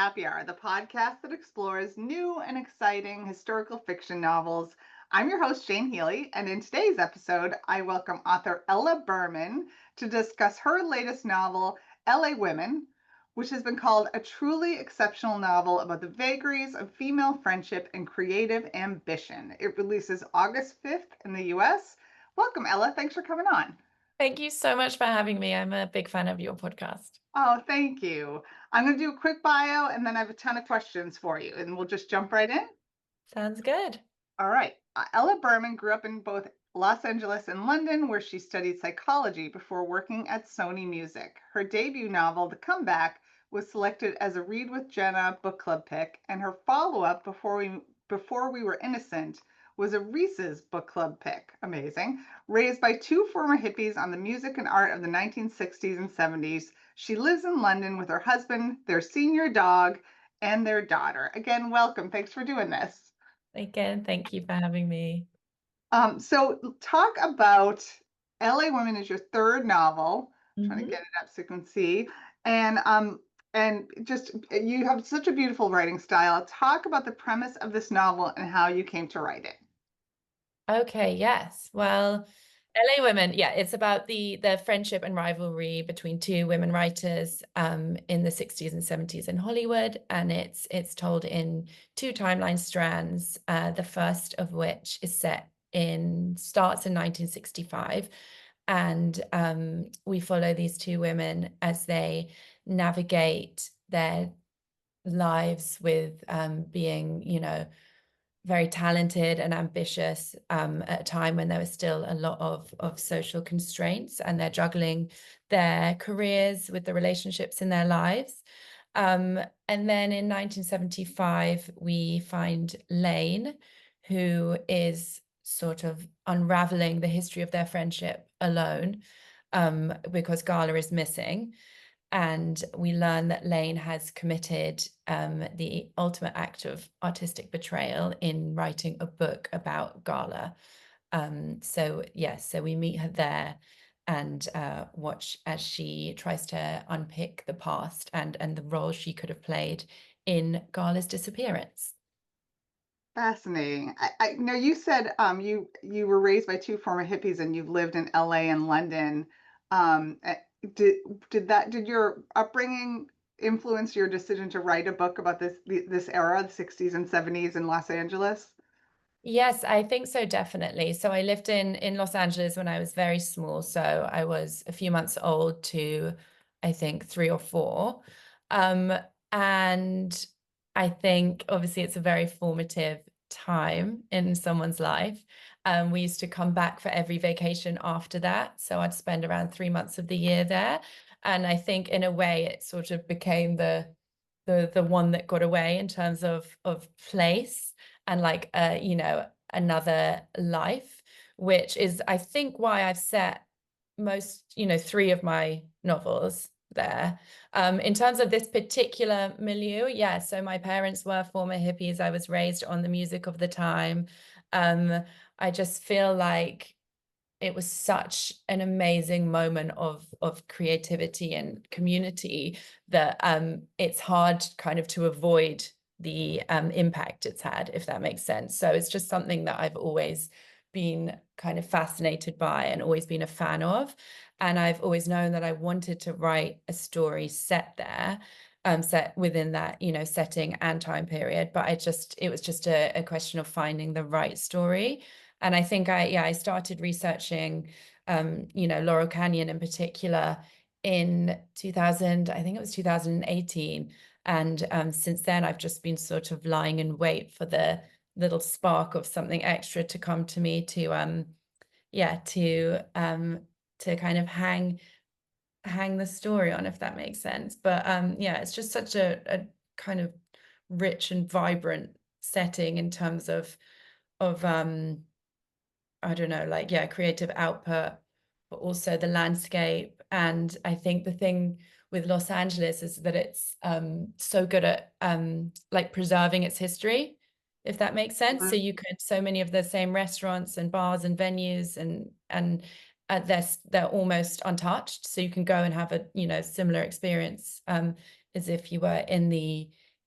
Happy Hour, the podcast that explores new and exciting historical fiction novels. I'm your host, Jane Healey, and in today's episode, I welcome author Ella Berman to discuss her latest novel, LA Women, which has been called a truly exceptional novel about the vagaries of female friendship and creative ambition. It releases August 5th in the US. Welcome, Ella. Thanks for coming on. Thank you so much for having me. I'm a big fan of your podcast. Oh, thank you. I'm going to do a quick bio and then I have a ton of questions for you, and we'll just jump right in. Sounds good. All right. Ella Berman grew up in both Los Angeles and London, where she studied psychology before working at Sony Music. Her debut novel, The Comeback, was selected as a Read with Jenna book club pick, and her follow-up, Before We Were Innocent, was a Reese's book club pick. Amazing. Raised by two former hippies on the music and art of the 1960s and 70s, she lives in London with her husband, their senior dog, and their daughter. Again, welcome. Thanks for doing this. Again, thank you for having me. So talk about LA Women is your third novel. Trying to Mhm. get it up so you can see. And just you have such a beautiful writing style. Talk about the premise of this novel and how you came to write it. Okay, yes. Well, LA Women, yeah, it's about the friendship and rivalry between two women writers in the 60s and 70s in Hollywood, and it's told in two timeline strands. The first of which is starts in 1965, and we follow these two women as they navigate their lives with being, very talented and ambitious at a time when there was still a lot of social constraints, and they're juggling their careers with the relationships in their lives. And then in 1975, we find Lane, who is sort of unraveling the history of their friendship alone, because Gala is missing. And we learn that Lane has committed the ultimate act of artistic betrayal in writing a book about Gala. So we meet her there and watch as she tries to unpick the past and the role she could have played in Gala's disappearance. Fascinating. I know you said you were raised by two former hippies and you've lived in LA and London. Um, eh, did did your upbringing influence your decision to write a book about this era, the 60s and 70s in Los Angeles? Yes, I think so, definitely. So I lived in Los Angeles when I was very small. So I was a few months old to, I think, 3 or 4. Um, and I think obviously it's a very formative time in someone's life. We used to come back for every vacation after that. So I'd spend around 3 months of the year there. And I think in a way it sort of became the one that got away in terms of place and like another life, which is I think why I've set most, three of my novels there. In terms of this particular milieu, yeah, so my parents were former hippies. I was raised on the music of the time. um I just feel like it was such an amazing moment of creativity and community that it's hard kind of to avoid the impact it's had, if that makes sense. So it's just something that I've always been kind of fascinated by and always been a fan of. And I've always known that I wanted to write a story set there, set within that, setting and time period. But it was just a question of finding the right story. And I think I started researching, Laurel Canyon in particular in 2000, I think it was 2018. And since then, I've just been sort of lying in wait for the little spark of something extra to come to me yeah, to kind of hang the story on, if that makes sense. But yeah, it's just such a kind of rich and vibrant setting in terms of I don't know, like, yeah, creative output, but also the landscape. And I think the thing with Los Angeles is that it's so good at like preserving its history, if that makes sense. So so many of the same restaurants and bars and venues and they're almost untouched. So you can go and have a, similar experience as if you were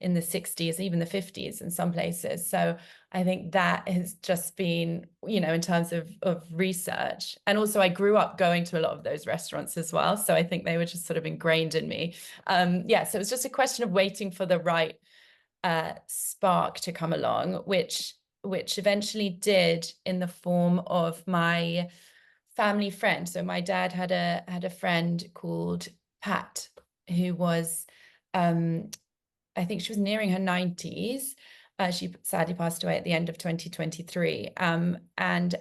in the 60s, even the 50s in some places. So I think that has just been, in terms of research. And also I grew up going to a lot of those restaurants as well. So I think they were just sort of ingrained in me. Yeah, so it was just a question of waiting for the right spark to come along, which eventually did in the form of my family friend. So my dad had a friend called Pat, who was I think she was nearing her 90s. She sadly passed away at the end of 2023. And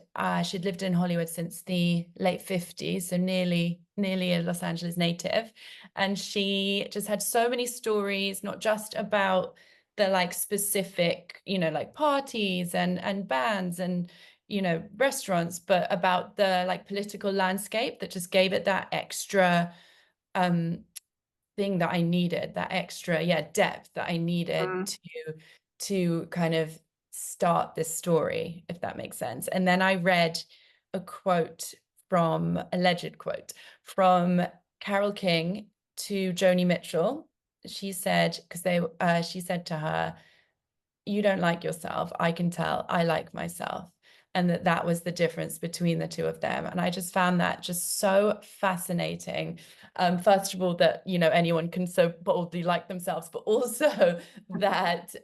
she'd lived in Hollywood since the late 50s, so nearly a Los Angeles native. And she just had so many stories, not just about the like specific, like parties and bands and restaurants, but about the like political landscape that just gave it that extra thing that I needed, that extra, depth that I needed Mm. to kind of start this story, if that makes sense. And then I read a alleged quote from Carole King to Joni Mitchell. She said, she said to her, "You don't like yourself. I can tell. I like myself." And that was the difference between the two of them. And I just found that just so fascinating. First of all, that, anyone can so boldly like themselves, but also that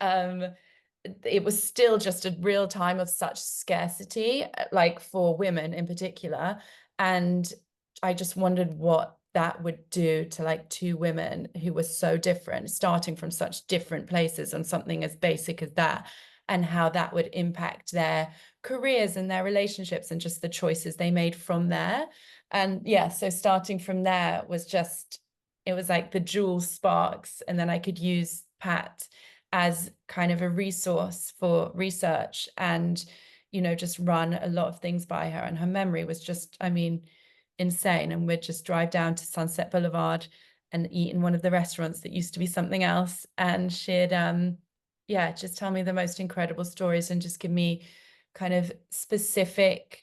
it was still just a real time of such scarcity, like for women in particular. And I just wondered what that would do to like two women who were so different, starting from such different places on something as basic as that, and how that would impact their careers and their relationships and just the choices they made from there. And yeah, so starting from there was just, it was like the jewel sparks. And then I could use Pat as kind of a resource for research and, just run a lot of things by her. And her memory was just, I mean, insane. And we'd just drive down to Sunset Boulevard and eat in one of the restaurants that used to be something else. And she'd, just tell me the most incredible stories and just give me kind of specific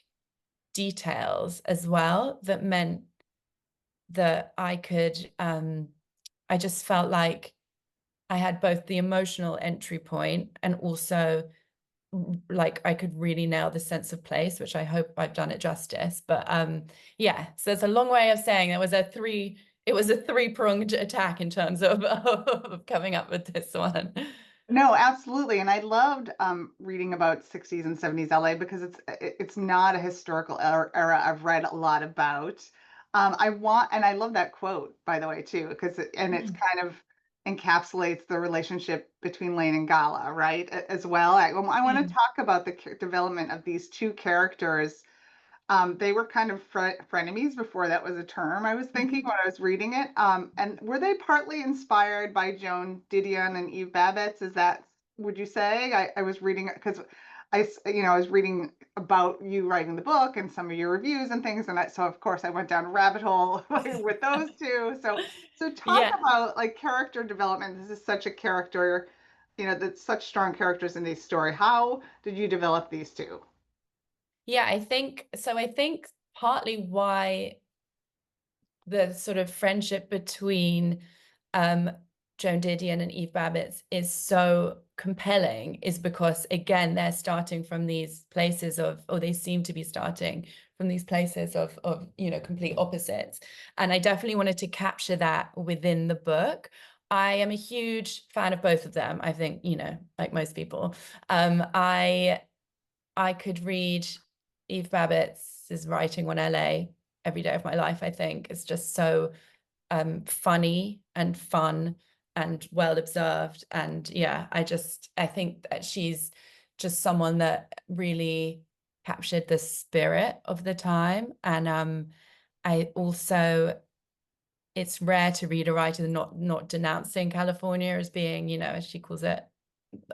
details as well that meant that I could, I just felt like I had both the emotional entry point and also like I could really nail the sense of place, which I hope I've done it justice. But yeah, so it's a long way of saying it was a three-pronged attack in terms of coming up with this one. No, absolutely. And I loved reading about 60s and 70s LA because it's not a historical era I've read a lot about. And I love that quote, by the way, too, because it's Mm. kind of encapsulates the relationship between Lane and Gala, right? As well. I want to Mm. talk about the development of these two characters. They were kind of frenemies before that was a term, I was thinking when I was reading it. And were they partly inspired by Joan Didion and Eve Babbitt's? Would you say? I was reading it because I was reading about you writing the book and some of your reviews and things. So of course I went down a rabbit hole with those two. So talk Yeah. about like character development. This is such a character, that's such strong characters in this story. How did you develop these two? Yeah, I think so. I think partly why the sort of friendship between um, Joan Didion and Eve Babbitt is so compelling is because, again, they're starting from these places or they seem to be starting from these places of complete opposites. And I definitely wanted to capture that within the book. I am a huge fan of both of them. I think, like most people. I could read Eve Babbitt's writing on LA every day of my life. I think it's just so funny and fun and well observed. And yeah, I think that she's just someone that really captured the spirit of the time. And I also, it's rare to read a writer not denouncing California as being, as she calls it,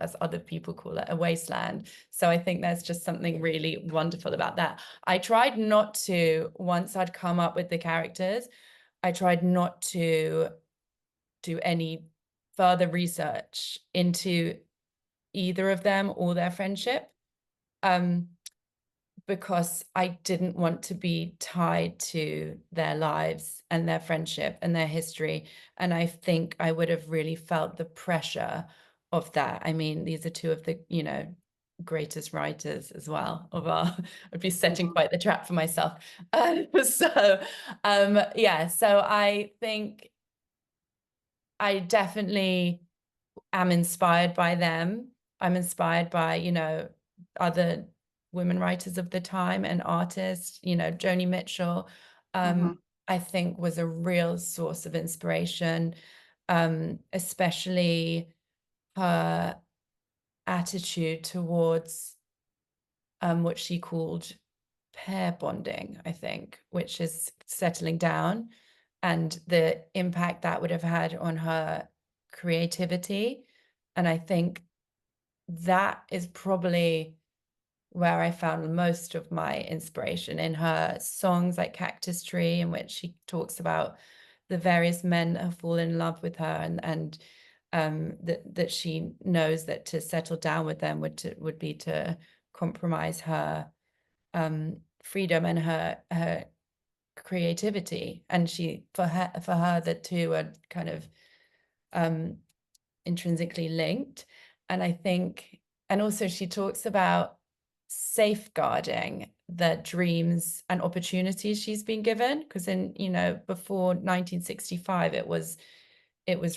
as other people call it, a wasteland. So I think there's just something really wonderful about that. I tried not to, once I'd come up with the characters, I tried not to do any further research into either of them or their friendship, because I didn't want to be tied to their lives and their friendship and their history. And I think I would have really felt the pressure of that. I mean, these are two of the, greatest writers as well of our, I'd be setting Mhm. quite the trap for myself. Yeah, so I think I definitely am inspired by them. I'm inspired by, other women writers of the time and artists, Joni Mitchell, Mhm. I think was a real source of inspiration, especially her attitude towards what she called pair bonding, I think, which is settling down and the impact that would have had on her creativity. And I think that is probably where I found most of my inspiration in her songs like Cactus Tree, in which she talks about the various men that have fallen in love with her and that she knows that to settle down with them would be to compromise her freedom and her creativity. And for her the two are kind of um intrinsically linked. And I think, and also she talks about safeguarding the dreams and opportunities she's been given. Because before 1965, it was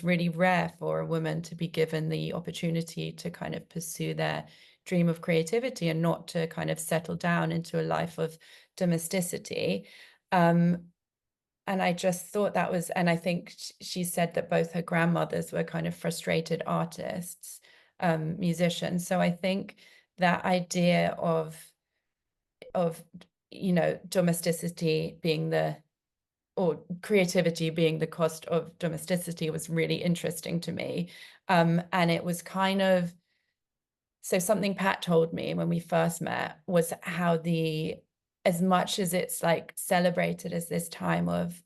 really rare for a woman to be given the opportunity to kind of pursue their dream of creativity and not to kind of settle down into a life of domesticity. Um, and I just thought that was, and I think she said that both her grandmothers were kind of frustrated artists, musicians. So I think that idea of domesticity being or creativity being the cost of domesticity was really interesting to me. And it was kind of, so something Pat told me when we first met was how as much as it's like celebrated as this time of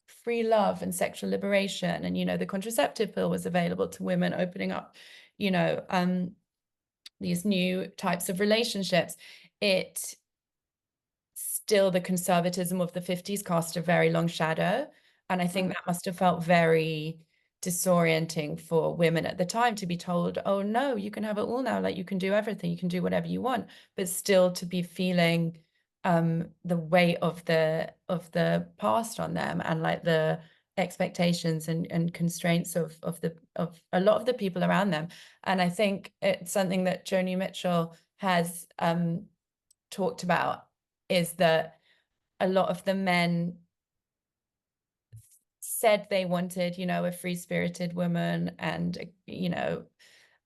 free love and sexual liberation, and the contraceptive pill was available to women, opening up, you know, um, these new types of relationships, it still, the conservatism of the 50s cast a very long shadow. And I think Mhm. that must have felt very disorienting for women at the time to be told, oh no, you can have it all now, like you can do everything, you can do whatever you want, but still to be feeling the weight of the past on them, and like the expectations and constraints of a lot of the people around them. And I think it's something that Joni Mitchell has talked about, is that a lot of the men said they wanted, a free-spirited woman and,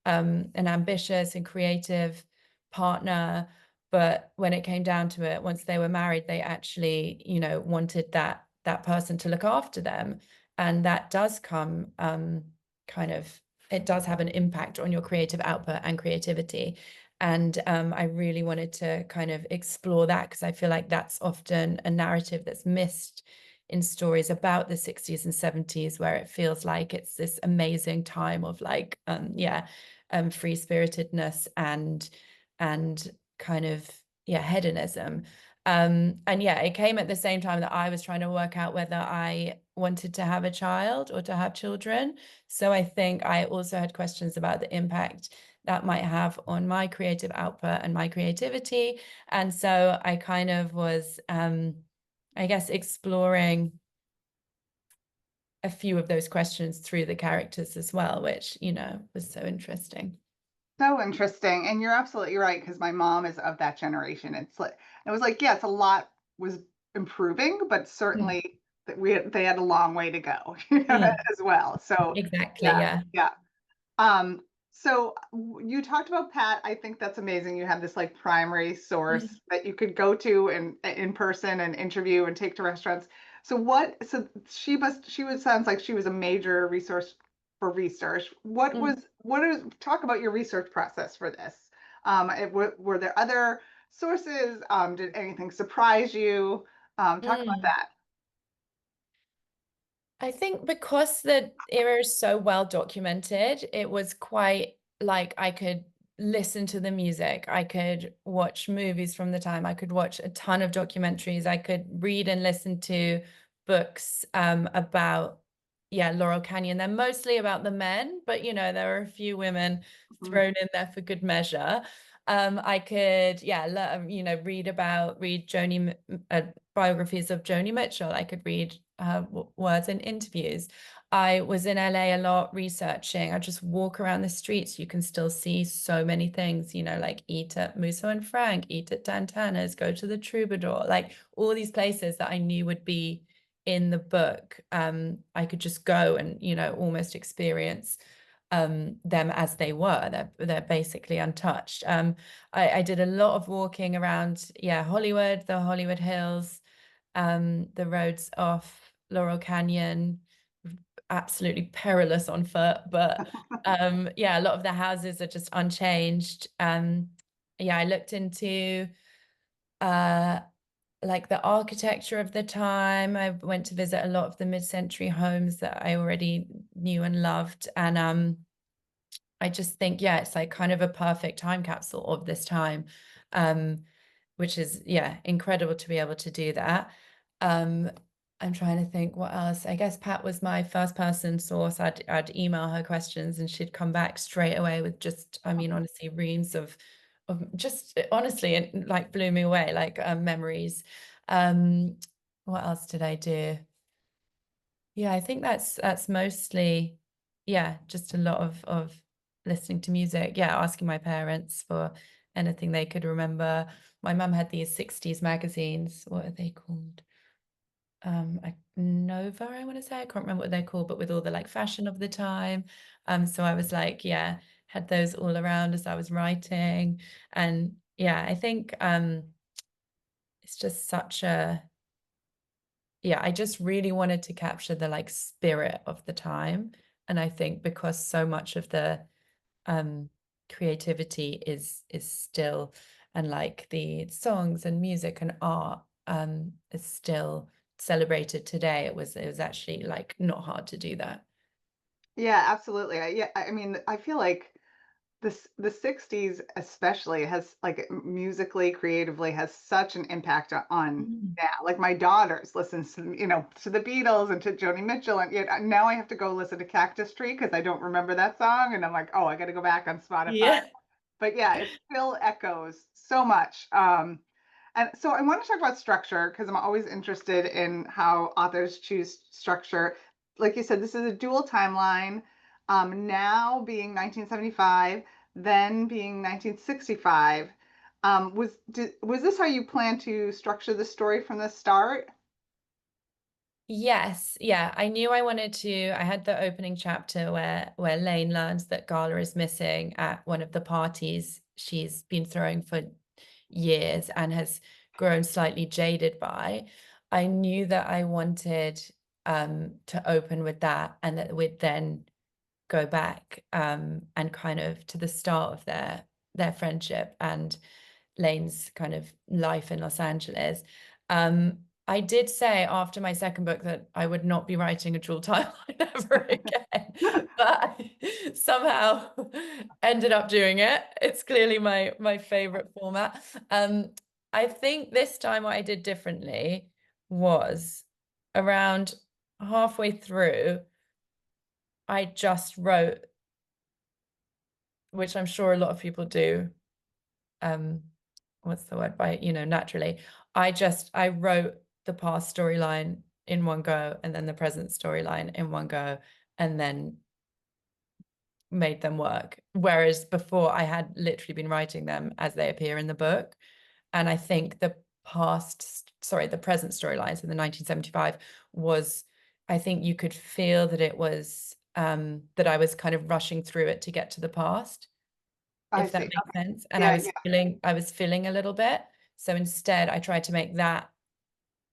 an ambitious and creative partner. But when it came down to it, once they were married, they actually, wanted that person to look after them. And that does come kind of, it does have an impact on your creative output and creativity. And I really wanted to kind of explore that, because I feel like that's often a narrative that's missed in stories about the 60s and 70s, where it feels like it's this amazing time of like free-spiritedness and kind of hedonism. And yeah, it came at the same time that I was trying to work out whether I wanted to have a child or to have children. So I think I also had questions about the impact that might have on my creative output and my creativity. And so I kind of was I guess exploring a few of those questions through the characters as well, which, was so interesting. So interesting. And you're absolutely right, because my mom is of that generation. It was like, yes, a lot was improving, but Mm, certainly that they had a long way to go, mm, as well. So exactly. yeah, Yeah. yeah. You talked about Pat. I think that's amazing. You have this like primary Mm, source that you could go to and in person and interview and take to restaurants. So she was sounds like she was a major resource for research. mm, Talk about your research process for this. Were there other sources? Did anything surprise you? Talk about mm. that. I think because the era is so well documented, it was quite like I could listen to the music, I could watch movies from the time, I could watch a ton of documentaries, I could read and listen to books about yeah, Laurel Canyon. They're mostly about the men, but there are a few women Mhm. thrown in there for good measure. I could, yeah, read biographies of Joni Mitchell. I could read words in interviews. I was in LA a lot researching. I just walk around the streets. You can still see so many things, like eat at Musso and Frank, eat at Dantana's, go to the Troubadour, like all these places that I knew would be in the book. I could just go and almost experience them as they were. They're basically untouched. I did a lot of walking around, Hollywood, the Hollywood Hills, the roads off Laurel Canyon, absolutely perilous on foot, but a lot of the houses are just unchanged. I looked into uh like the architecture of the time. I went to visit a lot of the mid-century homes that I already knew and loved. And I just think, it's like kind of a perfect time capsule of this time, um, which is, incredible to be able to do that. Um, I'm trying to think what else. I guess Pat was my first person source. I'd email her questions and she'd come back straight away with just, I mean, honestly, reams of just honestly, it like blew me away, like memories. Um, what else did I do? Yeah, I think that's mostly, just a lot of listening to music. Yeah, asking my parents for anything they could remember. My mum had these 60s magazines. What are they called? Nova, I want to say. I can't remember what they're called, but with all the like fashion of the time. So I was like, had those all around as I was writing. And I think it's just such a I just really wanted to capture the like spirit of the time. And I think because so much of the um creativity is still, and like the songs and music and art is still celebrated today, it was actually like not hard to do that. Yeah, absolutely. I mean, I feel like the 60s especially has like musically, creatively has such an impact on Mm. now. Like my daughters listens to, to the Beatles and to Joni Mitchell, and yet now I have to go listen to Cactus Tree because I don't remember that song, and I'm like, oh, I got to go back on Spotify. Yeah. But yeah, it still echoes so much. And so I want to talk about structure because I'm always interested in how authors choose structure. Like you said, this is a dual timeline. Now being 1975, then being 1965. Was this how you plan to structure the story from the start? Yes, I knew I wanted to. I had the opening chapter where Lane learns that Gala is missing at one of the parties she's been throwing for years and has grown slightly jaded by. I knew that I wanted to open with that, and that we'd then go back and kind of to the start of their friendship and Lane's kind of life in Los Angeles. I did say after my second book that I would not be writing a dual timeline ever again, but I somehow ended up doing it. It's clearly my favorite format. I think this time what I did differently was around halfway through, I just wrote, which I'm sure a lot of people do, um what's the word, by naturally. I wrote the past storyline in one go and then the present storyline in one go, and then made them work, whereas before I had literally been writing them as they appear in the book. And I think the present storylines in the 1975 was, I think you could feel that it was that I was kind of rushing through it to get to the past, I if that see. makes sense. And Yeah, yeah. I was feeling a little bit. So instead, I tried to make that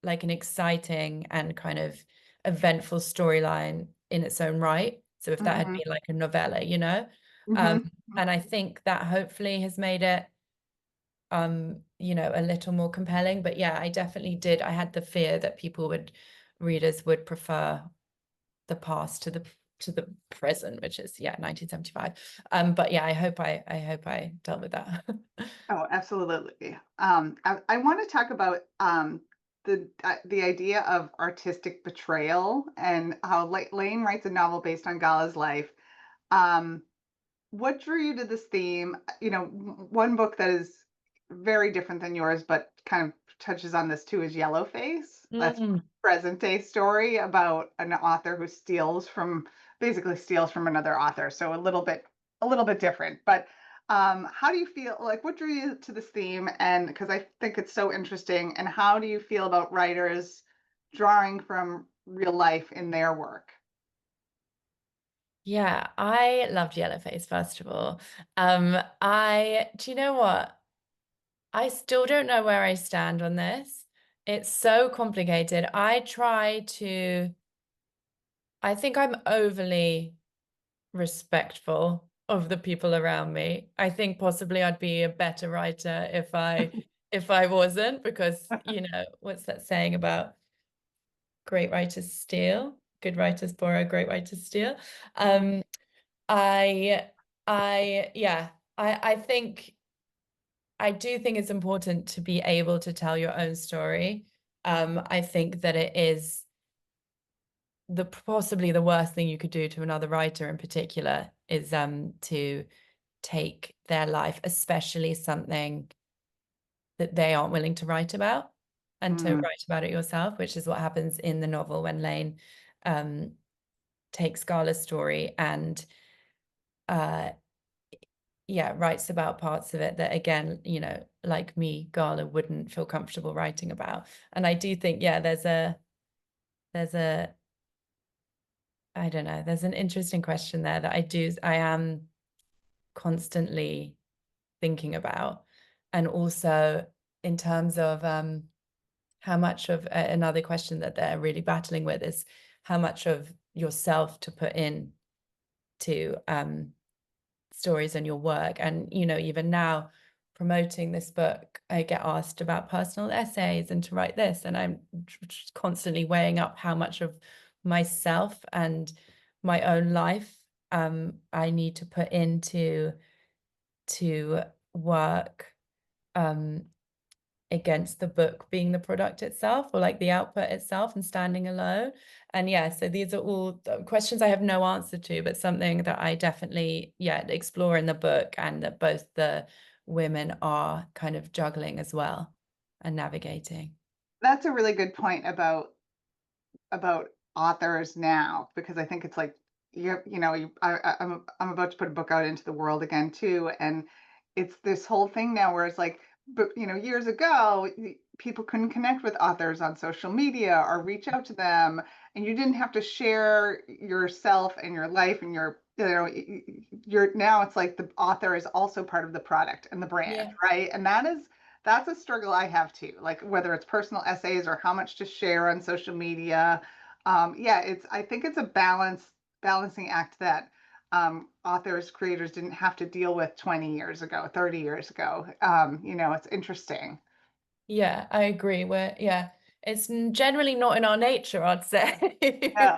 like an exciting and kind of eventful storyline in its own right. So if that had Hmm. been like a novella, um, Hmm. and I think that hopefully has made it, a little more compelling. But I definitely did. I had the fear that readers would prefer the past to the present, which is 1975. But I hope I dealt with that. Oh, absolutely. I want to talk about the idea of artistic betrayal and how Lane writes a novel based on Gala's life. Um, what drew you to this theme? One book that is very different than yours, but kind of touches on this too, is Yellowface. That's Mm. present day story about an author who basically steals from another author. So a little bit different. But how do you feel? Like, what drew you to this theme? And because I think it's so interesting. And how do you feel about writers drawing from real life in their work? Yeah, I loved Yellowface, first of all. Do you know what? I still don't know where I stand on this. It's so complicated. I think I'm overly respectful of the people around me. I think possibly I'd be a better writer if I wasn't, because what's that saying about great writers steal, good writers borrow, great writers steal. Um, I yeah, I think I do think it's important to be able to tell your own story. I think that it is the possibly the worst thing you could do to another writer in particular is to take their life, especially something that they aren't willing to write about, and to Mm. write about it yourself, which is what happens in the novel when Lane um, takes Gala's story and uh, yeah, writes about parts of it that, again, like me, Gala wouldn't feel comfortable writing about. And I do think, yeah, there's a I don't know, there's an interesting question there that I am constantly thinking about. And also in terms of how much of another question that they're really battling with is how much of yourself to put in to stories and your work. And even now, promoting this book, I get asked about personal essays and to write this, and I'm just constantly weighing up how much of myself and my own life I need to put into to work um against the book being the product itself, or like the output itself and standing alone. And yeah, so these are all questions I have no answer to, but something that I definitely, yeah, explore in the book, and that both the women are kind of juggling as well and navigating. That's a really good point about authors now, because I think it's like I'm about to put a book out into the world again too, and it's this whole thing now where it's like, but years ago people couldn't connect with authors on social media or reach out to them, and you didn't have to share yourself and your life and you're now it's like the author is also part of the product and the brand, Yeah. right? And that's a struggle I have too, like whether it's personal essays or how much to share on social media. Yeah, I think it's a balancing act that authors, creators didn't have to deal with 20 years ago, 30 years ago. It's interesting. Yeah, I agree. Yeah, it's generally not in our nature, I'd say. Yeah.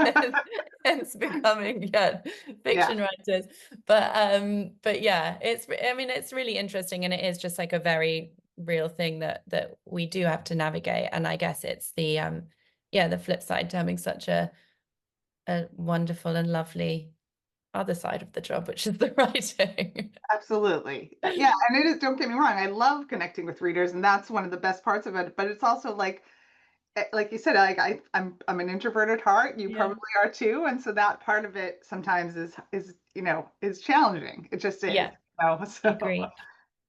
Hence hence becoming, yeah, Yeah, fiction writers. But yeah, I mean, it's really interesting, and it is just like a very real thing that we do have to navigate. And I guess it's yeah, the flip side to having such a wonderful and lovely other side of the job, which is the writing. absolutely. Yeah, and it is, don't get me wrong, I love connecting with readers, and that's one of the best parts of it. But it's also like you said, I'm an introvert at heart. You Yeah. probably are too, and so that part of it sometimes is challenging. It just is. Yeah, So agreed.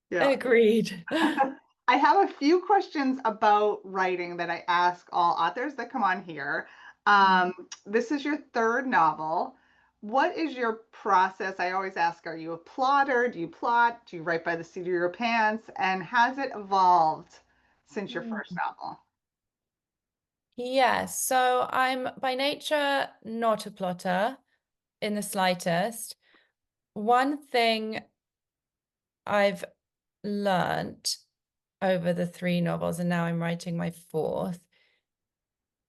yeah. Agreed. I have a few questions about writing that I ask all authors that come on here. This is your third novel. What is your process? I always ask, are you a plotter? Do you plot? Do you write by the seat of your pants? And has it evolved since your first Mm. novel? Yeah, so I'm by nature not a plotter in the slightest. One thing I've learnt over the three novels, and now I'm writing my fourth,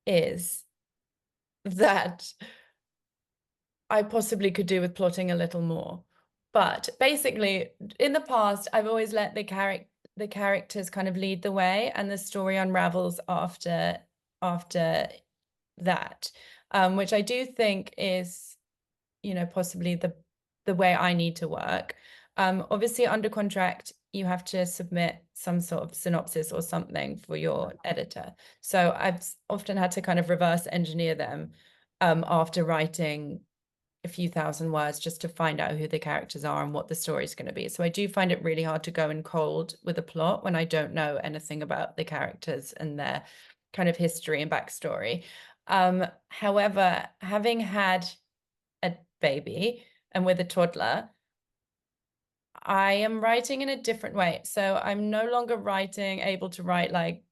is that I possibly could do with plotting a little more. But basically, in the past, I've always let the the characters kind of lead the way and the story unravels after that, which I do think is, possibly the way I need to work. Obviously, under contract, you have to submit some sort of synopsis or something for your editor. So I've often had to kind of reverse engineer them after writing a few thousand words just to find out who the characters are and what the story is going to be. So I do find it really hard to go in cold with a plot when I don't know anything about the characters and their kind of history and backstory. However, having had a baby and with a toddler, I am writing in a different way. So I'm no longer able to write like,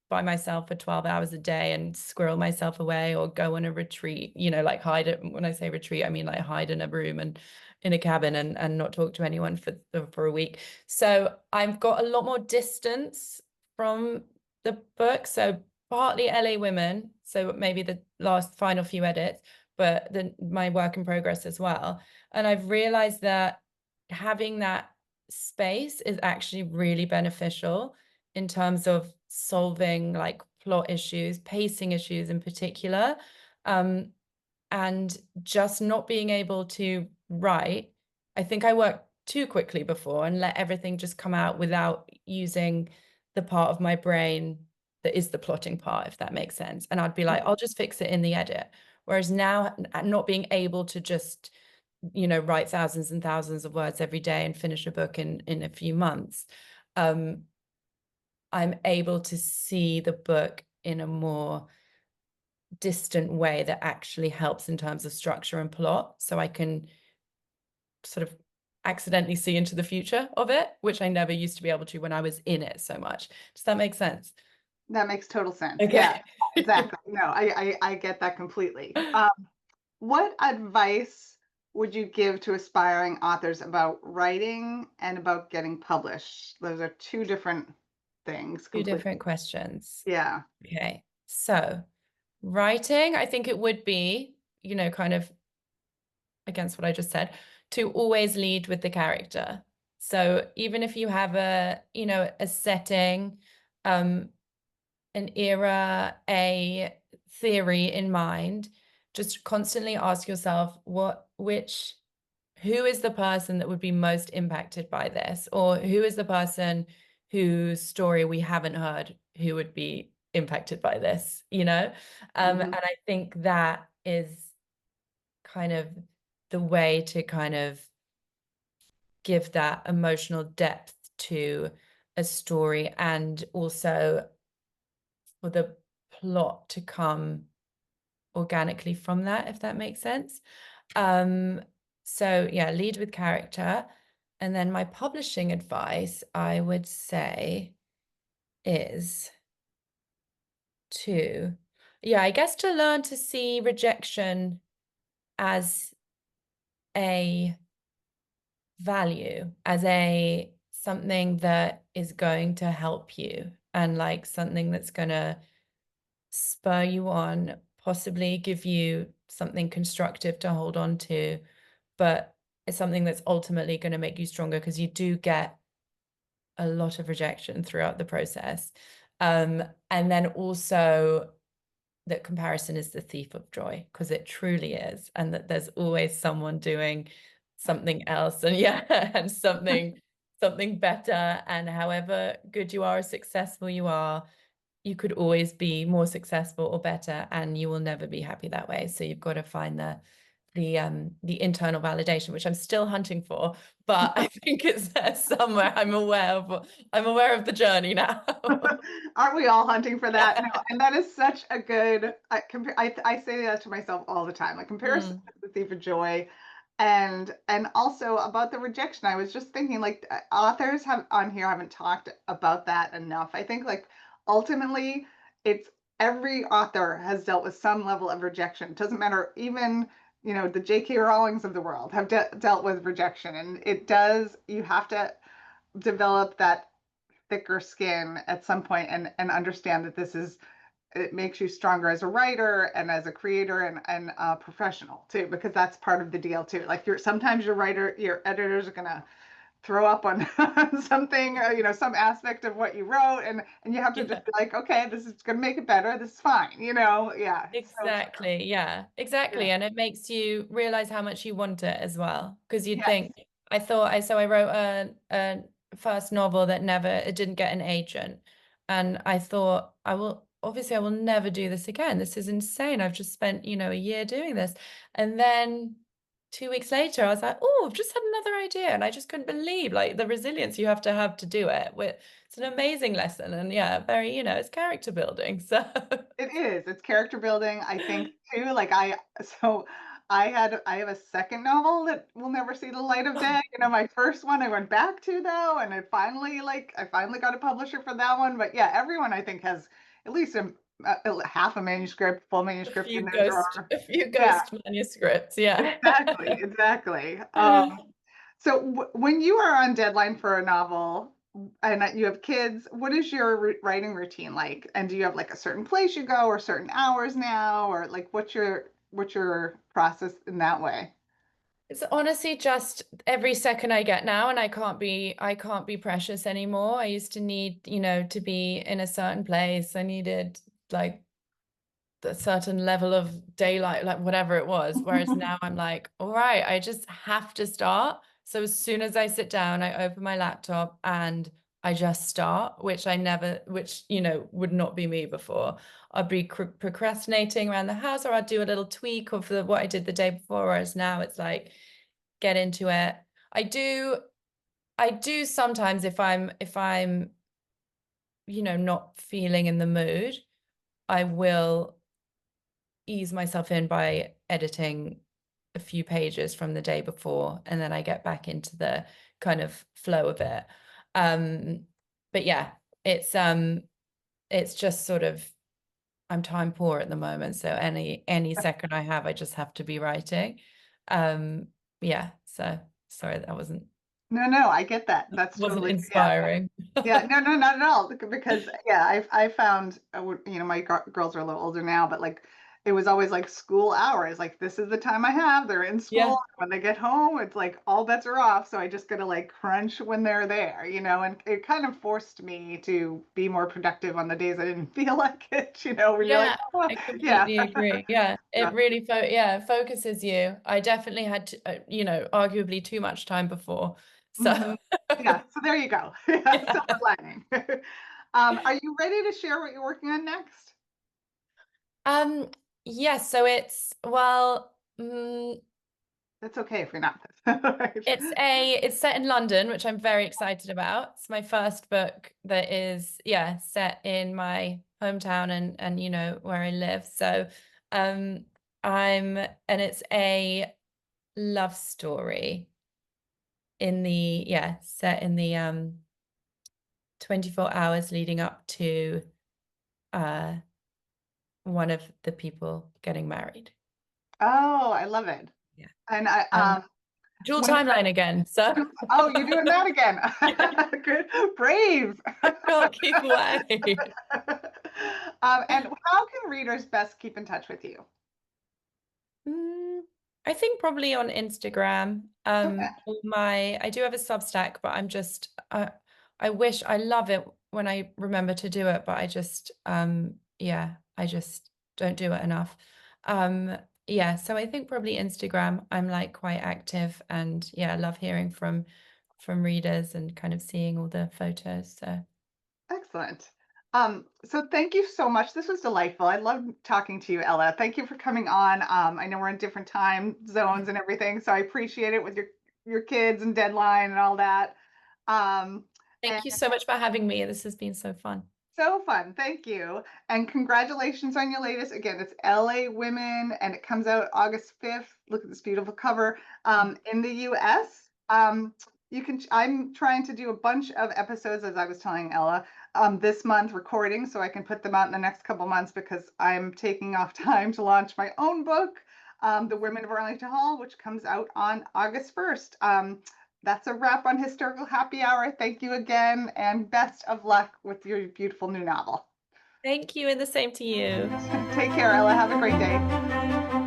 by myself for 12 hours a day and squirrel myself away or go on a retreat, like hide it. When I say retreat, I mean like hide in a room and in a cabin and not talk to anyone for a week. So I've got a lot more distance from the book. So partly LA Women, so maybe the last final few edits, but my work in progress as well. And I've realized that having that space is actually really beneficial in terms of solving like plot issues, pacing issues in particular, and just not being able to write. I think I worked too quickly before and let everything just come out without using the part of my brain that is the plotting part, if that makes sense. And I'd be like, I'll just fix it in the edit. Whereas now, not being able to just write thousands and thousands of words every day and finish a book in a few months, I'm able to see the book in a more distant way that actually helps in terms of structure and plot. So I can sort of accidentally see into the future of it, which I never used to be able to when I was in it so much. Does that make sense? That makes total sense. Okay. Yeah, exactly. No, I get that completely. What advice would you give to aspiring authors about writing and about getting published? Those are two different things Two completely. different questions. Yeah. Okay. So writing, I think it would be, kind of against what I just said, to always lead with the character. So even if you have a setting, an era, a theory in mind, just constantly ask yourself who is the person that would be most impacted by this? Or who is the person whose story we haven't heard who would be impacted by this, Hmm. And I think that is kind of the way to kind of give that emotional depth to a story and also for the plot to come organically from that, if that makes sense. Um, so yeah, lead with character. And then my publishing advice, I would say, is I guess to learn to see rejection as a value, as a something that is going to help you and like something that's going to spur you on, possibly give you something constructive to hold on to, but it's something that's ultimately going to make you stronger because you do get a lot of rejection throughout the process. And then also that comparison is the thief of joy because it truly is, and that there's always someone doing something else and and something better. And however good you are or successful you are, you could always be more successful or better, and you will never be happy that way. So you've got to find the internal validation, which I'm still hunting for, but I think it's there somewhere. I'm aware of the journey now. Aren't we all hunting for that? No, Yeah. and that is such a good. I say that to myself all the time. Like comparison Mm, is the thief of joy, and also about the rejection. I was just thinking, like authors have on here haven't talked about that enough. I think like ultimately, it's every author has dealt with some level of rejection. It doesn't matter, even the J.K. Rowlings of the world have dealt with rejection, and it does. You have to develop that thicker skin at some point and understand that it makes you stronger as a writer and as a creator and a professional too, because that's part of the deal too. Like sometimes your editors are gonna throw up on something, some aspect of what you wrote, and you have to Yeah. just be like, okay, this is going to make it better. This is fine. Yeah, so true. Exactly. Yeah, exactly. Yeah. And it makes you realize how much you want it as well. Because you'd Yes. think, so I wrote a first novel that never, it didn't get an agent. And I thought, obviously, I will never do this again. This is insane. I've just spent, a year doing this. And then 2 weeks later, I was like, oh, I've just had another idea. And I just couldn't believe like the resilience you have to do it. It's an amazing lesson. And yeah, very, it's character building. So. It is. It's character building. I think too. I have a second novel that will never see the light of day. My first one I went back to though, and I finally got a publisher for that one. But yeah, everyone I think has at least half a manuscript, full manuscript in their drawer. A few Yeah, ghost manuscripts. Yeah. exactly, exactly. So when you are on deadline for a novel and that you have kids, what is your writing routine like? And do you have like a certain place you go or certain hours now, or like what's your process in that way? It's honestly just every second I get now, and I can't be precious anymore. I used to need, to be in a certain place. I needed like a certain level of daylight, like whatever it was. Whereas now I'm like, all right, I just have to start. So as soon as I sit down, I open my laptop and I just start, which, would not be me before. I'd be procrastinating around the house, or I'd do a little tweak of what I did the day before. Whereas now it's like, get into it. I do, I do sometimes if I'm, not feeling in the mood, I will ease myself in by editing a few pages from the day before, and then I get back into the kind of flow of it. Um, but yeah, it's just sort of, I'm time poor at the moment, so any second I have, I just have to be writing. Um, yeah, so sorry that No, no, I get that. That's wasn't totally, yeah. inspiring. Yeah, no, no, not at all. Because yeah, I found my girls are a little older now, but like it was always like school hours. Like this is the time I have. They're in school. Yeah. When they get home, it's like all bets are off. So I just gotta like crunch when they're there. And it kind of forced me to be more productive on the days I didn't feel like it. Where you're like, Yeah, oh, I yeah, completely agree. Yeah, yeah, it really focuses you. I definitely had to, arguably too much time before. So hmm yeah. So there you go. Yeah, yeah. silver lining. Are you ready to share what you're working on next? Um, yes, so That's okay if you're not. Right. it's set in London, which I'm very excited about. It's my first book that is, yeah, set in my hometown and where I live. So um and it's a love story set in the 24 hours leading up to uh one of the people getting married. Oh, I love it. Yeah. And I Um, dual when timeline again. So oh, you're doing that again. yeah, Good. Brave. I can't keep away. And how can readers best keep in touch with you? Mm, I think probably on Instagram. Okay. I do have a Substack, but I wish I love it when I remember to do it, but I just don't do it enough. Um, yeah, so I think probably Instagram. I'm like quite active, and yeah, I love hearing from readers and kind of seeing all the photos. So Excellent. So thank you so much. This was delightful. I love talking to you, Ella. Thank you for coming on. I know we're in different time zones and everything, so I appreciate it with your kids and deadline and all that. Um, thank you so much for having me. This has been so fun. So fun. Thank you. And congratulations on your latest. Again, it's LA Women and it comes out August 5th. Look at this beautiful cover. In the US. I'm trying to do a bunch of episodes, as I was telling Ella, this month recording so I can put them out in the next couple months because I'm taking off time to launch my own book, The Women of Arlington Hall, which comes out on August 1st. That's a wrap on Historical Happy Hour. Thank you again, and best of luck with your beautiful new novel. Thank you, and the same to you. Take care, Ella. Have a great day.